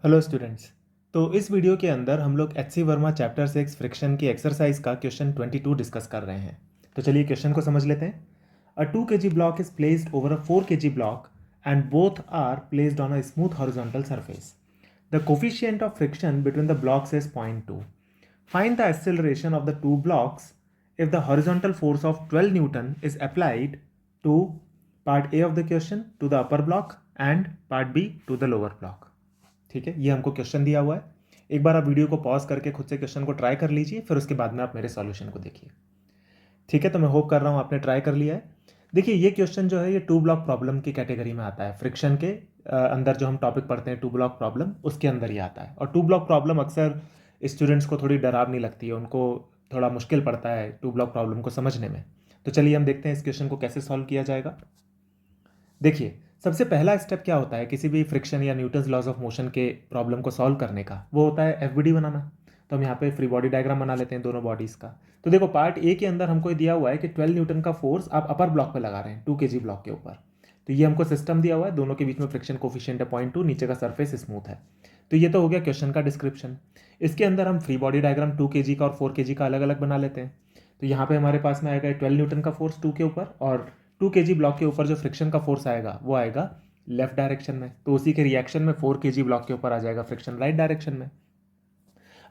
Hello students. तो इस video के अंदर हम लोग H C Verma chapter 6 friction की एक्सरसाइज का क्वेश्चन 22 डिस्कस कर रहे हैं। तो चलिए क्वेश्चन को समझ लेते हैं। A 2 kg block is placed over a 4 kg block and both are placed on a smooth horizontal surface. The coefficient of friction between the blocks is 0.2. Find the acceleration of the two blocks if the horizontal force of 12 Newton is applied to part A of the question to the upper block and part B to the lower block. ठीक है, ये हमको question दिया हुआ है। एक बार आप video को पॉज करके खुद से क्वेश्चन को ट्राई कर लीजिए, फिर उसके बाद में आप मेरे सॉल्यूशन को देखिए। ठीक है, तो मैं होप कर रहा हूँ आपने ट्राई कर लिया है। देखिए, ये क्वेश्चन जो है ये टू ब्लॉक प्रॉब्लम की कैटेगरी में आता है। फ्रिक्शन के अंदर जो हम टॉपिक पढ़ते हैं टू ब्लॉक प्रॉब्लम, उसके अंदर ही आता है। और टू ब्लॉक प्रॉब्लम अक्सर स्टूडेंट्स को थोड़ी डरावनी लगती है, उनको थोड़ा मुश्किल पड़ता है टू ब्लॉक प्रॉब्लम को समझने में। तो चलिए हम देखते हैं इस क्वेश्चन को कैसे सॉल्व किया जाएगा। देखिए, सबसे पहला स्टेप क्या होता है किसी भी फ्रिक्शन या न्यूटन्स लॉज ऑफ मोशन के प्रॉब्लम को सॉल्व करने का, वो होता है एफबीडी बनाना। तो हम यहाँ पे फ्री बॉडी डायग्राम बना लेते हैं दोनों बॉडीज़ का। तो देखो, पार्ट ए के अंदर हमको दिया हुआ है कि 12 न्यूटन का फोर्स आप अपर ब्लॉक पे लगा रहे हैं 2 kg ब्लॉक के ऊपर। तो ये हमको सिस्टम दिया हुआ है, दोनों के बीच में फ्रिक्शन कोफिशिएंट है 0.2, नीचे का सरफेस स्मूथ है। तो ये तो हो गया क्वेश्चन का डिस्क्रिप्शन। इसके अंदर हम फ्री बॉडी डायग्राम 2 kg का और 4 kg का अलग अलग बना लेते हैं। तो यहाँ पे हमारे पास में आएगा 12 न्यूटन का फोर्स 2 के ऊपर, और 2 kg ब्लॉक के ऊपर जो फ्रिक्शन का फोर्स आएगा वो आएगा लेफ्ट डायरेक्शन में। तो उसी के रिएक्शन में 4 kg ब्लॉक के ऊपर आ जाएगा फ्रिक्शन राइट डायरेक्शन में।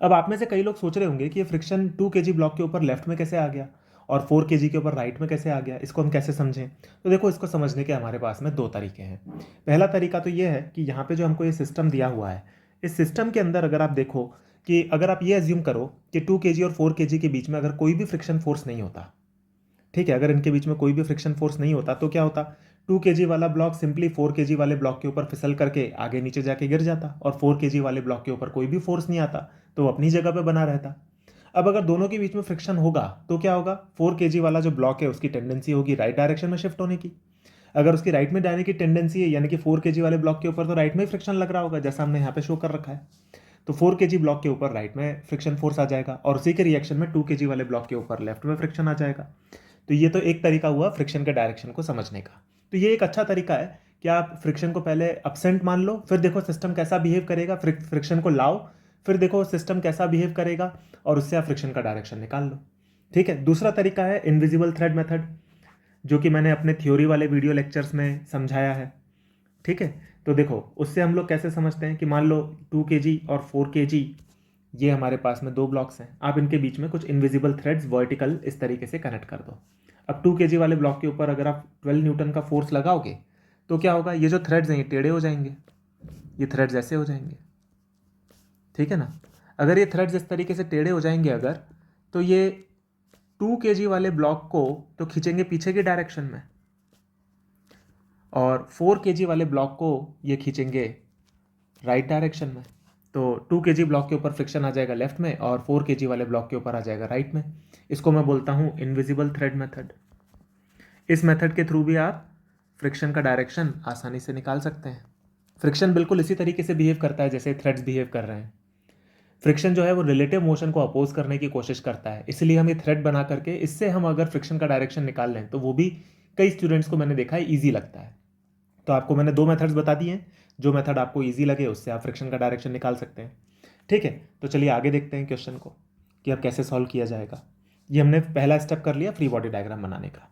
अब आप में से कई लोग सोच रहे होंगे कि ये फ्रिक्शन 2 kg ब्लॉक के ऊपर लेफ्ट में कैसे आ गया और 4 kg के ऊपर राइट में कैसे आ गया, इसको हम कैसे समझें। तो देखो, इसको समझने के हमारे पास में दो तरीके हैं। पहला तरीका तो ये है कि यहाँ पे जो हमको ये सिस्टम दिया हुआ है, इस सिस्टम के अंदर अगर आप देखो कि अगर आप ये एज्यूम करो कि 2 kg और 4 kg के बीच में अगर कोई भी फ्रिक्शन फोर्स नहीं होता, ठीक है, अगर इनके बीच में कोई भी फ्रिक्शन फोर्स नहीं होता तो क्या होता, 2 kg वाला ब्लॉक सिंपली 4 kg वाले ब्लॉक के ऊपर फिसल करके आगे नीचे जाके गिर जाता, और 4 kg वाले ब्लॉक के ऊपर कोई भी फोर्स नहीं आता तो वो अपनी जगह पे बना रहता। अब अगर दोनों के बीच में फ्रिक्शन होगा तो क्या होगा, 4 kg वाला जो ब्लॉक है उसकी टेंडेंसी होगी राइट डायरेक्शन में शिफ्ट होने की। अगर उसकी राइट में जाने की टेंडेंसी है, यानी कि 4 kg वाले ब्लॉक के ऊपर तो राइट में ही फ्रिक्शन लग रहा होगा, जैसा हमने यहाँ पे शो कर रखा है। तो 4 kg ब्लॉक के ऊपर राइट में फ्रिक्शन फोर्स आ जाएगा, और उसी के रिएक्शन में 2 kg वाले ब्लॉक के ऊपर लेफ्ट में फ्रिक्शन आ जाएगा। तो ये तो एक तरीका हुआ फ्रिक्शन के डायरेक्शन को समझने का। तो ये एक अच्छा तरीका है कि आप फ्रिक्शन को पहले अपसेंट मान लो, फिर देखो सिस्टम कैसा बिहेव करेगा, फ्रिक्शन को लाओ, फिर देखो सिस्टम कैसा बिहेव करेगा, और उससे आप फ्रिक्शन का डायरेक्शन निकाल लो। ठीक है। दूसरा तरीका है इनविजिबल थ्रेड मेथड, जो कि मैंने अपने थ्योरी वाले वीडियो लेक्चर्स में समझाया है। ठीक है। तो देखो, उससे हम लोग कैसे समझते हैं कि मान लो 2 kg और 4 kg, ये हमारे पास में दो ब्लॉक्स हैं, आप इनके बीच में कुछ इनविजिबल थ्रेड्स वर्टिकल इस तरीके से कनेक्ट कर दो। अब 2 kg वाले ब्लॉक के ऊपर अगर आप 12 न्यूटन का फोर्स लगाओगे तो क्या होगा, ये जो थ्रेड्स हैं ये टेढ़े हो जाएंगे, ये थ्रेड्स ऐसे हो जाएंगे। ठीक है ना। अगर ये थ्रेड्स इस तरीके से टेढ़े हो जाएंगे अगर, तो ये 2 kg वाले ब्लॉक को तो खींचेंगे पीछे की डायरेक्शन में, और 4 kg वाले ब्लॉक को ये खींचेंगे राइट डायरेक्शन में। तो 2 kg ब्लॉक के ऊपर फ्रिक्शन आ जाएगा लेफ्ट में, और 4 kg वाले ब्लॉक के ऊपर आ जाएगा राइट में। इसको मैं बोलता हूँ इनविजिबल थ्रेड मेथड। इस मेथड के थ्रू भी आप फ्रिक्शन का डायरेक्शन आसानी से निकाल सकते हैं। फ्रिक्शन बिल्कुल इसी तरीके से बिहेव करता है जैसे थ्रेड्स बिहेव कर रहे हैं। फ्रिक्शन जो है वो रिलेटिव मोशन को अपोज करने की कोशिश करता है, इसलिए हम ये थ्रेड बना करके इससे हम अगर फ्रिक्शन का डायरेक्शन निकाल लें तो वो भी कई स्टूडेंट्स को मैंने देखा है ईजी लगता है। तो आपको मैंने दो मेथड्स बता दिए हैं, जो मेथड आपको ईजी लगे उससे आप फ्रिक्शन का डायरेक्शन निकाल सकते हैं। ठीक है। तो चलिए आगे देखते हैं क्वेश्चन को कि अब कैसे सॉल्व किया जाएगा। ये हमने पहला स्टेप कर लिया फ्री बॉडी डायग्राम बनाने का।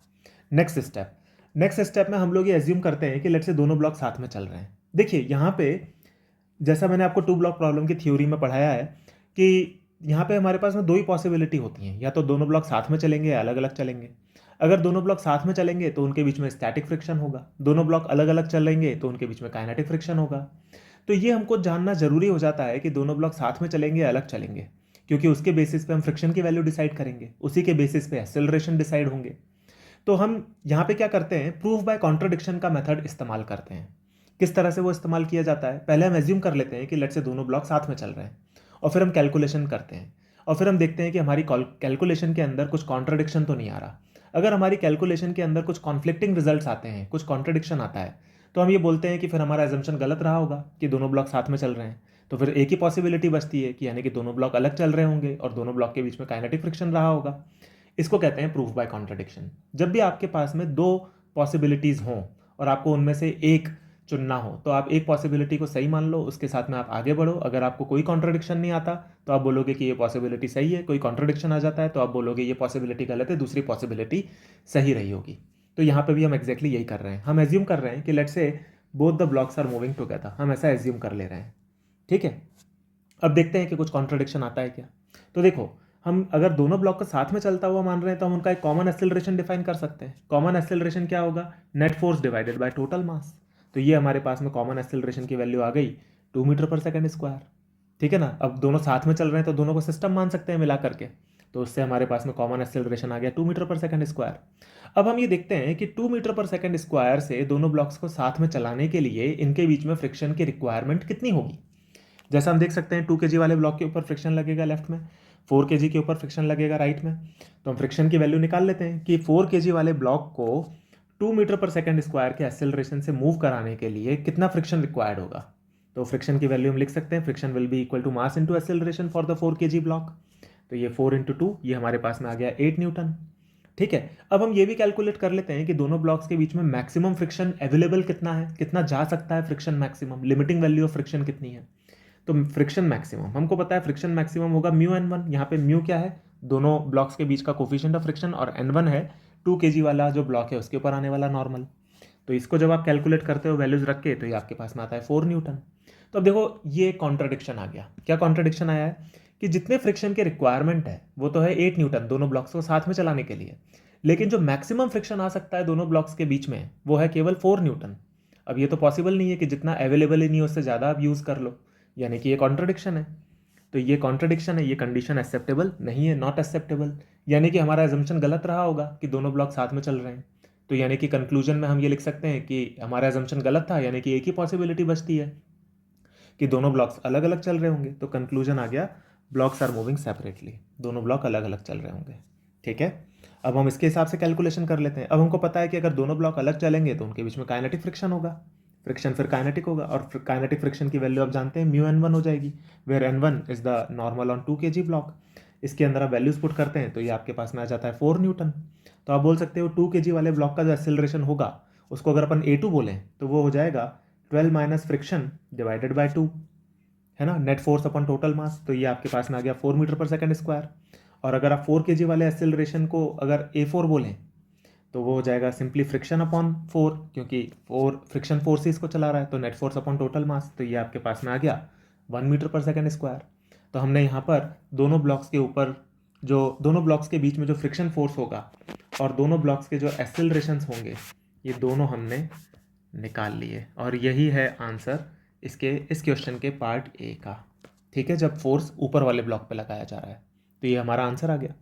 नेक्स्ट स्टेप में हम लोग ये एज्यूम करते हैं कि लेट्स से दोनों ब्लॉक साथ में चल रहे हैं। देखिए यहाँ पे जैसा मैंने आपको टू ब्लॉक प्रॉब्लम की थ्योरी में पढ़ाया है कि यहाँ पे हमारे पास में दो ही पॉसिबिलिटी होती हैं, या तो दोनों ब्लॉक साथ में चलेंगे या अलग अलग चलेंगे। अगर दोनों ब्लॉक साथ में चलेंगे तो उनके बीच में स्टैटिक फ्रिक्शन होगा, दोनों ब्लॉक अलग अलग चलेंगे तो उनके बीच में काइनेटिक फ्रिक्शन होगा। तो ये हमको जानना जरूरी हो जाता है कि दोनों ब्लॉक साथ में चलेंगे या अलग चलेंगे, क्योंकि उसके बेसिस पे हम फ्रिक्शन की वैल्यू डिसाइड करेंगे, उसी के बेसिस पे एक्सेलरेशन डिसाइड होंगे। तो हम यहाँ पे क्या करते हैं, प्रूफ बाय कॉन्ट्रडिक्शन का मेथड इस्तेमाल करते हैं। किस तरह से वो इस्तेमाल किया जाता है, पहले हम एज्यूम कर लेते हैं कि लेट से दोनों ब्लॉक साथ में चल रहे हैं, और फिर हम कैलकुलेशन करते हैं, और फिर हम देखते हैं कि हमारी कैलकुलेशन के अंदर कुछ कॉन्ट्रडिक्शन तो नहीं आ रहा। अगर हमारी कैलकुलेशन के अंदर कुछ कॉन्फ्लिक्टिंग रिजल्ट्स आते हैं, कुछ कॉन्ट्रडिक्शन आता है, तो हम ये बोलते हैं कि फिर हमारा एजम्पशन गलत रहा होगा कि दोनों ब्लॉक साथ में चल रहे हैं। तो फिर एक ही पॉसिबिलिटी बचती है कि यानी कि दोनों ब्लॉक अलग चल रहे होंगे और दोनों ब्लॉक के बीच में काइनेटिक फ्रिक्शन रहा होगा। इसको कहते हैं प्रूफ बाय कॉन्ट्रडिक्शन। जब भी आपके पास में दो पॉसिबिलिटीज़ हों और आपको उनमें से एक चुनना हो तो आप एक पॉसिबिलिटी को सही मान लो, उसके साथ में आप आगे बढ़ो। अगर आपको कोई कॉन्ट्रडिक्शन नहीं आता तो आप बोलोगे कि ये पॉसिबिलिटी सही है, कोई कॉन्ट्रडिक्शन आ जाता है तो आप बोलोगे ये पॉसिबिलिटी गलत है, दूसरी पॉसिबिलिटी सही रही होगी। तो यहाँ पे भी हम एग्जैक्टली यही कर रहे हैं। हम एज्यूम कर रहे हैं कि let's say both the blocks are moving together, हम ऐसा एज्यूम कर ले रहे हैं। ठीक है, अब देखते हैं कि कुछ कॉन्ट्रडिक्शन आता है क्या। तो देखो, हम अगर दोनों ब्लॉक को साथ में चलता हुआ मान रहे हैं तो हम उनका एक कॉमन एक्सेलरेशन डिफाइन कर सकते हैं। कॉमन एक्सेलरेशन क्या होगा? Net force divided by total mass. तो ये हमारे पास में कॉमन एक्सेलरेशन की वैल्यू आ गई 2 मीटर पर सेकंड स्क्वायर। ठीक है ना, अब दोनों साथ में चल रहे हैं तो दोनों को सिस्टम मान सकते हैं मिला करके, तो उससे हमारे पास में कॉमन एक्सेलरेशन आ गया 2 मीटर पर सेकंड स्क्वायर। अब हम ये देखते हैं कि 2 मीटर पर सेकंड स्क्वायर से दोनों ब्लॉक्स को साथ में चलाने के लिए इनके बीच में फ्रिक्शन की रिक्वायरमेंट कितनी होगी। जैसा हम देख सकते हैं 2 kg वाले ब्लॉक के ऊपर फ्रिक्शन लगेगा लेफ्ट में, 4 kg के ऊपर फ्रिक्शन लगेगा राइट में। तो हम फ्रिक्शन की वैल्यू निकाल लेते हैं कि 4 kg वाले ब्लॉक को 2 मीटर पर सेकंड स्क्वायर के एक्सेलरेशन से मूव कराने के लिए कितना फ्रिक्शन रिक्वायर्ड होगा। तो फ्रिक्शन की वैल्यू हम लिख सकते हैं, friction will be equal to mass into acceleration for the 4 kg block. तो ये 4 इंटू 2, ये हमारे पास में आ गया 8 न्यूटन। ठीक है, अब हम ये भी कैलकुलेट कर लेते हैं कि दोनों ब्लॉक्स के बीच में मैक्सिमम फ्रिक्शन अवेलेबल कितना है, कितना जा सकता है friction maximum, limiting value of friction कितनी है। तो फ्रिक्शन मैक्सिमम हमको पता है, फ्रिक्शन मैक्सिमम होगा म्यू n1। यहाँ पे म्यू क्या है? दोनों ब्लॉक्स के बीच का कोफिशिएंट ऑफ फ्रिक्शन, और n1 है 2 kg वाला जो ब्लॉक है उसके ऊपर आने वाला नॉर्मल। तो इसको जब आप कैलकुलेट करते हो वैल्यूज रख के, तो ये आपके पास में आता है 4 न्यूटन। तो अब देखो ये कॉन्ट्रडिक्शन आ गया। क्या कॉन्ट्रडिक्शन आया है? कि जितने फ्रिक्शन के रिक्वायरमेंट है वो तो है 8 न्यूटन दोनों ब्लॉक्स को साथ में चलाने के लिए, लेकिन जो मैक्सिमम फ्रिक्शन आ सकता है दोनों ब्लॉक्स के बीच में वो है केवल 4 न्यूटन। अब ये तो पॉसिबल नहीं है कि जितना अवेलेबल ही नहीं उससे ज़्यादा आप यूज़ कर लो, यानी कि ये कॉन्ट्रडिक्शन है। तो ये कॉन्ट्रडिक्शन है, ये कंडीशन एक्सेप्टेबल नहीं है, नॉट एक्सेप्टेबल। यानी कि हमारा एजम्पशन गलत रहा होगा कि दोनों ब्लॉक साथ में चल रहे हैं। तो यानी कि कंक्लूजन में हम ये लिख सकते हैं कि हमारा एजम्पशन गलत था, यानी कि एक ही पॉसिबिलिटी बचती है कि दोनों ब्लॉक्स अलग अलग चल रहे होंगे। तो कंक्लूजन आ गया, ब्लॉक्स आर मूविंग सेपरेटली, दोनों ब्लॉक अलग अलग चल रहे होंगे। ठीक है, अब हम इसके हिसाब से कैलकुलेशन कर लेते हैं। अब हमको पता है कि अगर दोनों ब्लॉक अलग चलेंगे तो उनके बीच में काइनेटिक फ्रिक्शन होगा, फ्रिक्शन फिर काइनेटिक होगा, और काइनेटिक फ्रिक्शन की वैल्यू आप जानते हैं म्यू n1 हो जाएगी, where n1 is the normal on 2 kg block. इसके अंदर आप वैल्यूज पुट करते हैं तो ये आपके पास में आ जाता है 4 न्यूटन। तो आप बोल सकते हो 2 kg वाले ब्लॉक का जो एक्सेलरेशन होगा उसको अगर अपन A2 बोलें तो वो हो जाएगा 12 माइनस फ्रिक्शन डिवाइडेड बाय 2, है ना, net force upon total mass. तो ये आपके पास में आ गया 4 मीटर पर सेकंड स्क्वायर। और अगर आप 4 kg वाले एक्सेलरेशन को अगर A4 बोलें तो वो हो जाएगा सिंपली फ्रिक्शन अपॉन 4, क्योंकि 4 फ्रिक्शन फोर्सेस को चला रहा है, तो net force upon total mass. तो ये आपके पास में आ गया 1 मीटर पर सेकंड स्क्वायर। तो हमने यहाँ पर दोनों ब्लॉक्स के ऊपर जो दोनों ब्लॉक्स के बीच में जो फ्रिक्शन फोर्स होगा और दोनों ब्लॉक्स के जो एक्सेलरेशंस होंगे ये दोनों हमने निकाल लिए, और यही है आंसर इसके इस क्वेश्चन के पार्ट ए का। ठीक है, जब फोर्स ऊपर वाले ब्लॉक पे लगाया जा रहा है, तो ये हमारा आंसर आ गया।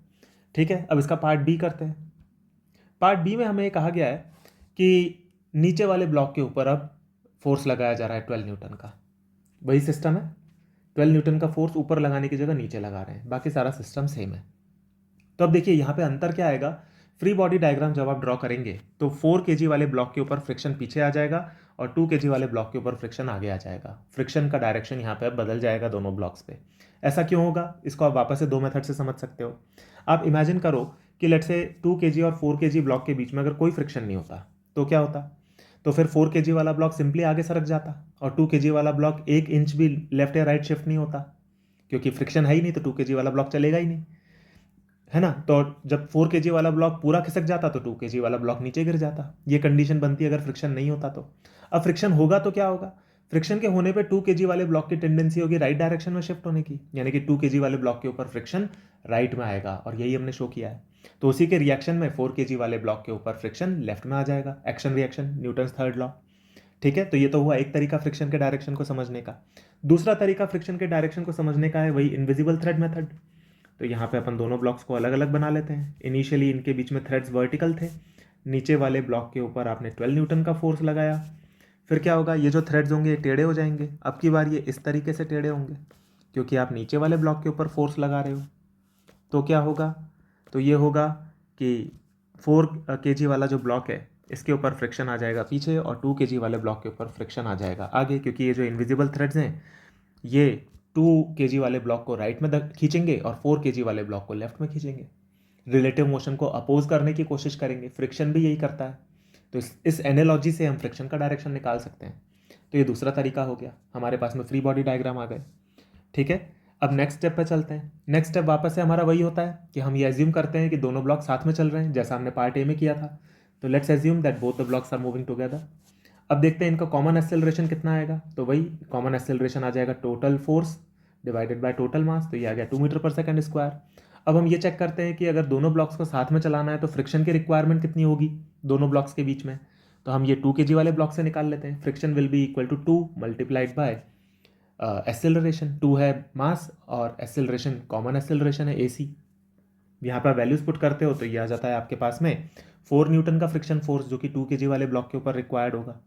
ठीक है, अब इसका पार्ट बी करते हैं। पार्ट बी में हमें ये कहा गया है कि नीचे वाले ब्लॉक के ऊपर अब फोर्स लगाया जा रहा है 12 न्यूटन का। वही सिस्टम है, 12 न्यूटन का फोर्स ऊपर लगाने की जगह नीचे लगा रहे हैं, बाकी सारा सिस्टम सेम है। तो अब देखिए यहाँ पे अंतर क्या आएगा। फ्री बॉडी डायग्राम जब आप ड्रॉ करेंगे तो 4 kg वाले ब्लॉक के ऊपर फ्रिक्शन पीछे आ जाएगा और 2 kg वाले ब्लॉक के ऊपर फ्रिक्शन आगे आ जाएगा। फ्रिक्शन का डायरेक्शन यहाँ पे बदल जाएगा दोनों ब्लॉक्स पे। ऐसा क्यों होगा, इसको आप वापस से 2 मेथड से समझ सकते हो। आप इमेजिन करो कि लेट से 2 kg और 4 kg ब्लॉक के बीच में अगर कोई फ्रिक्शन नहीं होता तो क्या होता। तो फिर 4 kg वाला ब्लॉक सिंपली आगे सरक जाता और 2 kg वाला ब्लॉक 1 इंच भी लेफ्ट या राइट शिफ्ट नहीं होता, क्योंकि फ्रिक्शन है ही नहीं, तो 2 kg वाला ब्लॉक चलेगा ही नहीं, है ना। तो जब 4 kg वाला ब्लॉक पूरा खिसक जाता तो 2 kg वाला ब्लॉक नीचे गिर जाता। ये कंडीशन बनती है अगर फ्रिक्शन नहीं होता तो। अब फ्रिक्शन होगा तो क्या होगा, फ्रिक्शन के होने पे 2 kg वाले ब्लॉक की टेंडेंसी होगी राइट डायरेक्शन में शिफ्ट होने की, यानी कि 2 kg वाले ब्लॉक के ऊपर फ्रिक्शन राइट में आएगा, और यही हमने शो किया है। तो उसी के रिएक्शन में 4 kg वाले ब्लॉक के ऊपर फ्रिक्शन लेफ्ट में आ जाएगा, action reaction, Newton's third law. ठीक है, तो ये तो हुआ एक तरीका फ्रिक्शन के डायरेक्शन को समझने का। दूसरा तरीका फ्रिक्शन के डायरेक्शन को समझने का है वही इनविजिबल थ्रेड मेथड। तो यहाँ पे अपन दोनों ब्लॉक्स को अलग अलग बना लेते हैं। इनिशियली इनके बीच में थ्रेड्स वर्टिकल थे, नीचे वाले ब्लॉक के ऊपर आपने 12 न्यूटन का फोर्स लगाया। फिर क्या होगा, ये जो थ्रेड्स होंगे ये टेढ़े हो जाएंगे। अब की बार ये इस तरीके से टेढ़े होंगे क्योंकि आप नीचे वाले ब्लॉक के ऊपर फोर्स लगा रहे हो। तो क्या होगा, तो ये होगा कि 4 kg वाला जो ब्लॉक है इसके ऊपर फ्रिक्शन आ जाएगा पीछे, और 2 kg वाले ब्लॉक के ऊपर फ्रिक्शन आ जाएगा आगे, क्योंकि ये जो इनविजिबल थ्रेड्स हैं ये 2 kg वाले ब्लॉक को राइट में खींचेंगे और 4 kg वाले ब्लॉक को लेफ्ट में खींचेंगे। रिलेटिव मोशन को अपोज करने की कोशिश करेंगे, फ्रिक्शन भी यही करता है। तो इस एनालॉजी से हम फ्रिक्शन का डायरेक्शन निकाल सकते हैं। तो ये दूसरा तरीका हो गया, हमारे पास में फ्री बॉडी डायग्राम आ गए। ठीक है, अब नेक्स्ट स्टेप पे चलते हैं। नेक्स्ट स्टेप वापस से हमारा वही होता है कि हम ये एज्यूम करते हैं कि दोनों ब्लॉक साथ में चल रहे हैं, जैसा हमने पार्ट ए में किया था। तो let's assume that both the blocks are moving together. अब देखते हैं इनका कॉमन एक्सेलरेशन कितना आएगा। तो वही कॉमन एक्सेलरेशन आ जाएगा total force divided by total mass, तो ये आ गया 2 मीटर पर सेकंड स्क्वायर। अब हम ये चेक करते हैं कि अगर दोनों ब्लॉक्स को साथ में चलाना है तो फ्रिक्शन की रिक्वायरमेंट कितनी होगी दोनों ब्लॉक्स के बीच में। तो हम ये 2 kg वाले ब्लॉक से निकाल लेते हैं। Friction will be equal to 2 multiplied by acceleration. 2 है मास और एक्सेलरेशन कॉमन एक्सेलरेशन है AC। यहाँ पर वैल्यूज पुट करते हो तो ये आ जाता है आपके पास में 4 न्यूटन का फ्रिक्शन फोर्स, जो कि 2 kg वाले ब्लॉक के ऊपर रिक्वायर्ड होगा।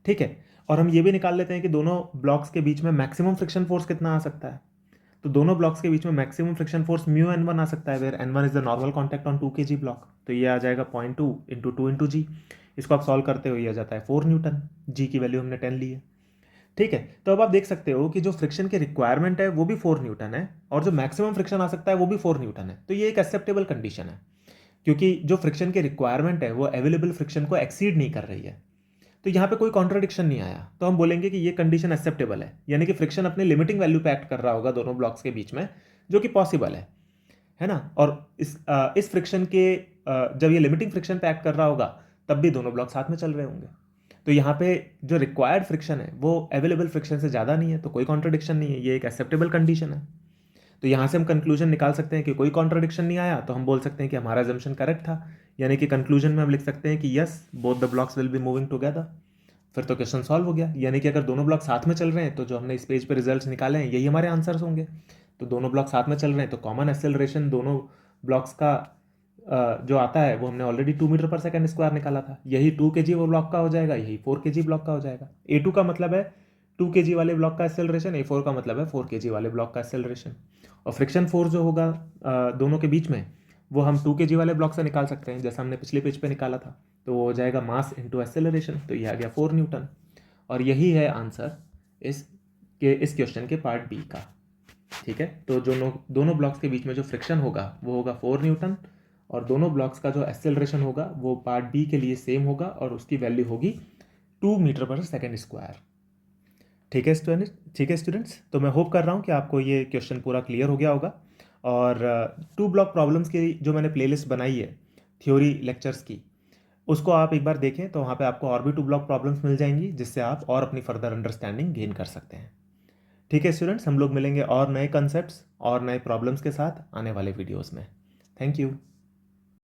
ठीक है, और हम ये भी निकाल लेते हैं कि दोनों ब्लॉक्स के बीच में मैक्सिमम फ्रिक्शन फोर्स कितना आ सकता है। तो दोनों ब्लॉक्स के बीच में maximum friction force mu N1 आ सकता है, where N1 is the normal contact on 2 kg block. तो ये आ जाएगा 0.2 इंटू 2 इंटू जी। इसको आप सॉल्व करते हो ये आ जाता है 4 न्यूटन। जी की वैल्यू हमने 10 ली है। ठीक है, तो अब आप देख सकते हो कि जो फ्रिक्शन की रिक्वायरमेंट है वो भी 4 न्यूटन है और जो मैक्सिमम फ्रिक्शन आ सकता है वो भी 4 न्यूटन है। तो ये एक एक्सेप्टेबल कंडीशन है, क्योंकि जो फ्रिक्शन की रिक्वायरमेंट है वो अवेलेबल फ्रिक्शन को एक्सीड नहीं कर रही है। तो यहाँ पे कोई कॉन्ट्राडिक्शन नहीं आया, तो हम बोलेंगे कि ये कंडीशन एक्सेप्टेबल है, यानी कि फ्रिक्शन अपने लिमिटिंग वैल्यू पे एक्ट कर रहा होगा दोनों ब्लॉक्स के बीच में, जो कि पॉसिबल है ना। और इस फ्रिक्शन के जब ये लिमिटिंग फ्रिक्शन पे एक्ट कर रहा होगा तब भी दोनों ब्लॉक साथ में चल रहे होंगे। तो यहाँ पे जो रिक्वायर्ड फ्रिक्शन है वो अवेलेबल फ्रिक्शन से ज़्यादा नहीं है, तो कोई कॉन्ट्राडिक्शन नहीं है, ये एक एक्सेप्टेबल कंडीशन है। तो यहाँ से हम कंक्लूजन निकाल सकते हैं कि कोई कॉन्ट्राडिक्शन नहीं आया, तो हम बोल सकते हैं कि हमारा अजम्पशन करेक्ट था, यानी कि कंक्लूजन में हम लिख सकते हैं कि yes both the blocks will be moving together. फिर तो क्वेश्चन सॉल्व हो गया, यानी कि अगर दोनों ब्लॉक साथ में चल रहे हैं तो जो हमने इस पेज पे रिजल्ट्स निकाले हैं यही हमारे आंसर्स होंगे। तो दोनों ब्लॉक साथ में चल रहे हैं तो कॉमन एक्सेलरेशन दोनों ब्लॉक्स का जो आता है वो हमने ऑलरेडी 2 मीटर पर सेकंड स्क्वायर निकाला था। यही 2 kg वो ब्लॉक का हो जाएगा, यही 4 kg ब्लॉक का हो जाएगा। A2 का मतलब है 2 kg वाले ब्लॉक का एक्सेलरेशन, A4 का मतलब है 4 kg वाले ब्लॉक का एक्सेलरेशन। और फ्रिक्शन फोर्स जो होगा दोनों के बीच में वो हम 2 kg वाले ब्लॉक से निकाल सकते हैं, जैसा हमने पिछले पेज पे निकाला था। तो वो हो जाएगा मास इंटू एक्सेलरेशन, तो ये आ गया 4 न्यूटन। और यही है आंसर इस क्वेश्चन के पार्ट बी का। ठीक है, तो जो दोनों ब्लॉक्स के बीच में जो फ्रिक्शन होगा वो होगा 4 न्यूटन, और दोनों ब्लॉक्स का जो एक्सेलरेशन होगा वो पार्ट बी के लिए सेम होगा और उसकी वैल्यू होगी 2 मीटर पर सेकंड स्क्वायर। ठीक है स्टूडेंट्स, तो मैं होप कर रहा हूँ कि आपको ये क्वेश्चन पूरा क्लियर हो गया होगा। और 2 ब्लॉक प्रॉब्लम्स की जो मैंने प्लेलिस्ट बनाई है थ्योरी लेक्चर्स की, उसको आप एक बार देखें तो वहाँ पे आपको और भी 2 ब्लॉक प्रॉब्लम्स मिल जाएंगी, जिससे आप और अपनी फर्दर अंडरस्टैंडिंग गेन कर सकते हैं। ठीक है स्टूडेंट्स, हम लोग मिलेंगे और नए कंसेप्ट्स और नए प्रॉब्लम्स के साथ आने वाले वीडियोस में। Thank you.